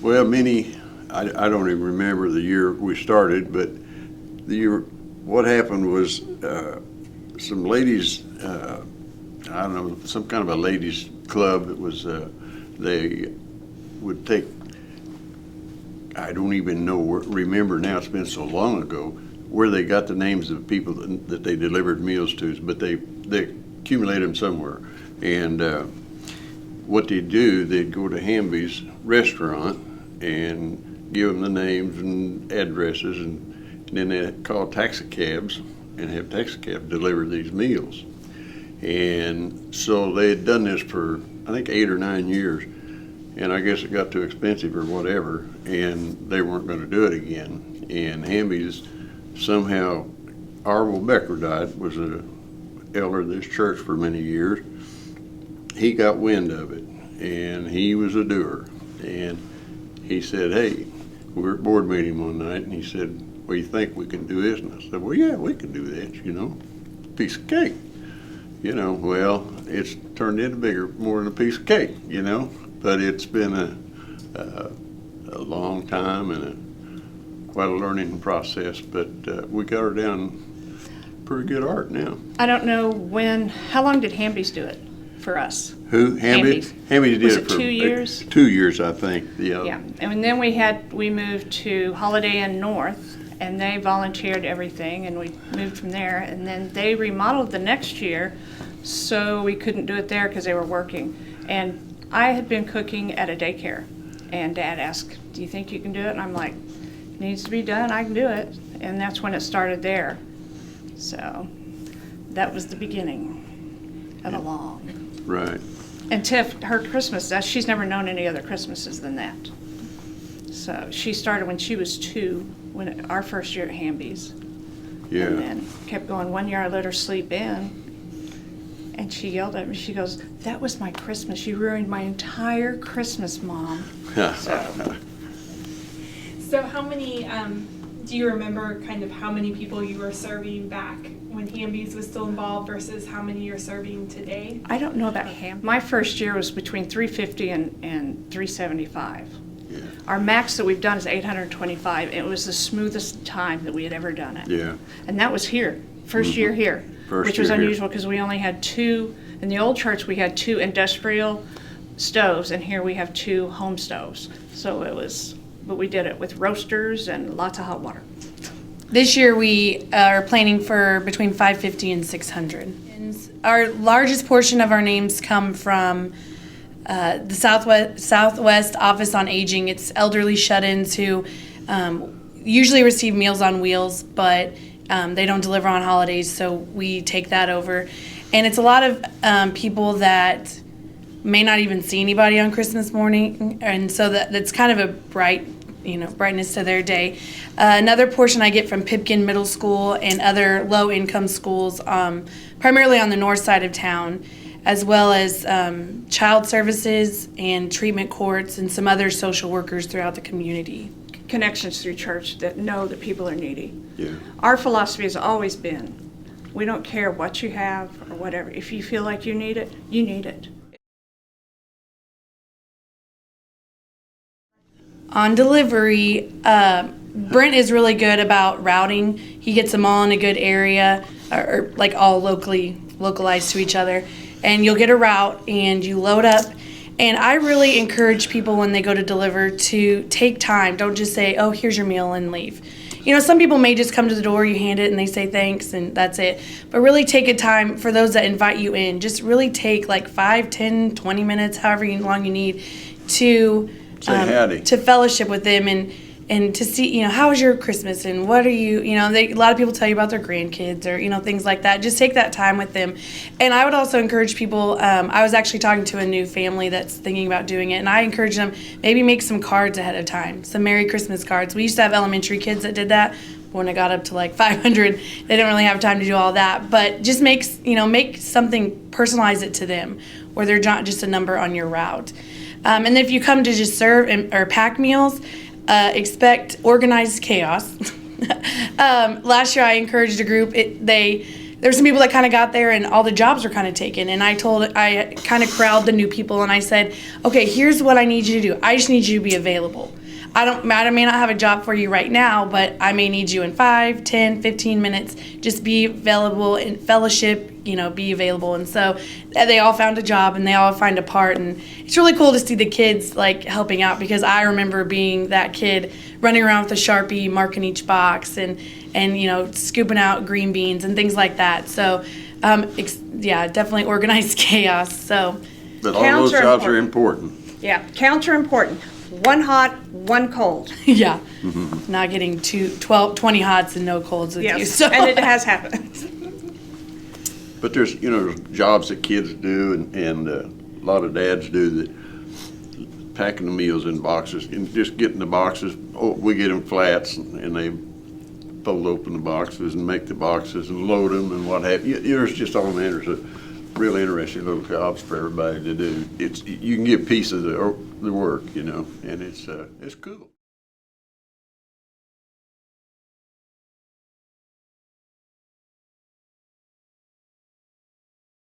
Well, I don't even remember the year we started, but what happened was some ladies, I don't know, some kind of a ladies club that was, they would take, I don't even remember now, it's been so long ago, where they got the names of people that they delivered meals to, but they accumulated them somewhere. And what they'd do, they'd go to Hamby's restaurant and give them the names and addresses, and then they'd call taxi cabs and have taxi cabs deliver these meals. And so they had done this for, I think, 8 or 9 years. And I guess it got too expensive or whatever, and they weren't going to do it again. And Hamby's, somehow, Arvel Becker died, was a elder of this church for many years. He got wind of it, and he was a doer. And he said, hey, we were at board meeting one night, and he said, well, you think we can do this? And I said, well, yeah, we can do that, piece of cake. Well, it's turned into more than a piece of cake, but it's been a long time and quite a learning process, but we got her down pretty good art now. I don't know how long did Hamby's do it for us? Who? Hamby's did Was it it for 2 years? 2 years, I think. Yeah, and then we moved to Holiday Inn North, and they volunteered everything, and we moved from there, and then they remodeled the next year, so we couldn't do it there because they were working. And I had been cooking at a daycare, and Dad asked, do you think you can do it? And I'm like, it needs to be done, I can do it. And that's when it started there. So that was the beginning of a long. Right. And Tiff, her Christmas, she's never known any other Christmases than that. So she started when she was 2, our first year at Hamby's. Yeah. And then kept going. One year I let her sleep in, and she yelled at me. She goes, that was my Christmas. You ruined my entire Christmas, Mom. So how many, do you remember kind of how many people you were serving back when Hamby's was still involved versus how many you're serving today? I don't know about Ham. My first year was between 350 and 375. Yeah. Our max that we've done is 825. It was the smoothest time that we had ever done it. Yeah. And that was here, first year here, which was unusual because we only had 2. In the old church, we had 2 industrial stoves, and here we have 2 home stoves. So but we did it with roasters and lots of hot water. This year we are planning for between 550 and 600. And our largest portion of our names come from the Southwest Office on Aging. It's elderly shut-ins who usually receive Meals on Wheels, but they don't deliver on holidays, so we take that over. And it's a lot of people that may not even see anybody on Christmas morning, and so that's kind of a brightness to their day. Another portion I get from Pipkin Middle School and other low-income schools, primarily on the north side of town, as well as child services and treatment courts and some other social workers throughout the community. Connections through church that know that people are needy. Yeah. Our philosophy has always been, we don't care what you have or whatever. If you feel like you need it, you need it. On delivery, Brent is really good about routing. He gets them all in a good area, or like all localized to each other. And you'll get a route and you load up. And I really encourage people when they go to deliver to take time. Don't just say, oh, here's your meal and leave. Some people may just come to the door, you hand it, and they say thanks, and that's it. But really take a time for those that invite you in. Just really take like 5, 10, 20 minutes, however long you need, to fellowship with them and to see, how was your Christmas and what are you, a lot of people tell you about their grandkids or, things like that. Just take that time with them. And I would also encourage people, I was actually talking to a new family that's thinking about doing it, and I encourage them, maybe make some cards ahead of time, some Merry Christmas cards. We used to have elementary kids that did that. When it got up to like 500, they didn't really have time to do all that. But just make something, personalize it to them, where they're not just a number on your route. And then if you come to just serve or pack meals, expect organized chaos. Last year I encouraged a group, they there's some people that kind of got there and all the jobs were kind of taken. And I kind of corralled the new people and I said, okay, here's what I need you to do. I just need you to be available. I may not have a job for you right now, but I may need you in 5, 10, 15 minutes. Just be available in fellowship, be available. And so they all found a job and they all find a part. And it's really cool to see the kids like helping out, because I remember being that kid running around with a Sharpie, marking each box and scooping out green beans and things like that. So, definitely organized chaos. So, But all those jobs are important. Yeah, counts are important. 1 hot, 1 cold. yeah, not getting 20 hots and no colds with you. Yes, So. and it has happened. But there's, jobs that kids do and a lot of dads do, that packing the meals in boxes and just getting the boxes. Oh, we get them flats and they fold open the boxes and make the boxes and load them and what have you. There's just all manners of really interesting little jobs for everybody to do. You can get a piece of the work, and it's cool.